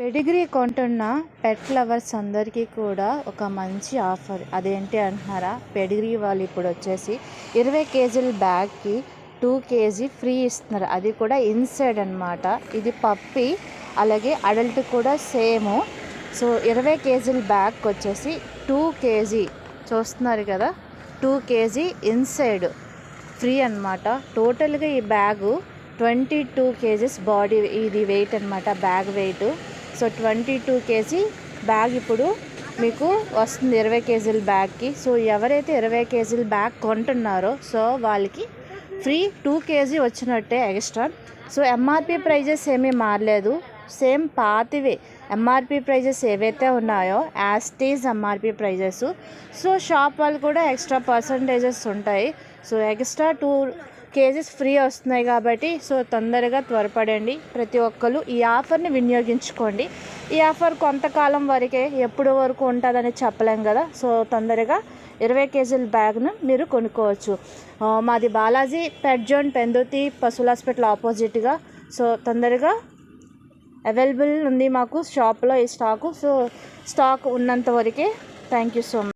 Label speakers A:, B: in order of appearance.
A: Pedigree కొంటున్న pet lovers అందరికీ కూడా ఒక మంచి ఆఫర్. అదేంటి అంటున్నారా? పెడిగ్రీ వాళ్ళు ఇప్పుడు వచ్చేసి 20 కేజీల బ్యాగ్కి 2 కేజీ ఫ్రీ ఇస్తున్నారు. అది కూడా ఇన్సైడ్ అనమాట. ఇది పప్పి, అలాగే అడల్ట్ కూడా సేమ్. సో 20 కేజీల బ్యాగ్కి వచ్చేసి 2 కేజీ చూస్తున్నారు కదా, 2 కేజీ ఇన్సైడ్ ఫ్రీ అనమాట. టోటల్గా ఈ బ్యాగు 22 కేజీస్ బాడీ ఇది వెయిట్ అనమాట, bag wait. So 22 KG bag ఇప్పుడు మీకు వస్తుంది 20 కేజీల బ్యాగ్కి. సో ఎవరైతే 20 కేజీల బ్యాగ్ కొంటున్నారో సో వాళ్ళకి ఫ్రీ 2 కేజీ వచ్చినట్టే ఎక్స్ట్రా. సో ఎంఆర్పి ప్రైజెస్ ఏమీ మారలేదు, సేమ్ పాతివే. ఎంఆర్పి ప్రైజెస్ ఏవైతే ఉన్నాయో యాస్టీజ్ ఎంఆర్పి ప్రైజెస్. సో షాప్ వాళ్ళు కూడా ఎక్స్ట్రా పర్సంటేజెస్ ఉంటాయి. సో ఎక్స్ట్రా 2 కేజీస్ ఫ్రీ వస్తున్నాయి కాబట్టి సో తొందరగా త్వరపడండి. ప్రతి ఒక్కరు ఈ ఆఫర్ని వినియోగించుకోండి. ఈ ఆఫర్ కొంతకాలం వరకే, ఎప్పుడు వరకు ఉంటుందని చెప్పలేం కదా. సో తొందరగా 20 కేజీల బ్యాగ్ను మీరు కొనుక్కోవచ్చు. మాది బాలాజీ పెట్ జోన్, పెందుర్తి పశువుల హాస్పిటల్ ఆపోజిట్గా. సో తొందరగా అవైలబుల్ ఉంది మాకు షాప్లో ఈ స్టాకు. సో స్టాక్ ఉన్నంత వరకే. Thank you so much.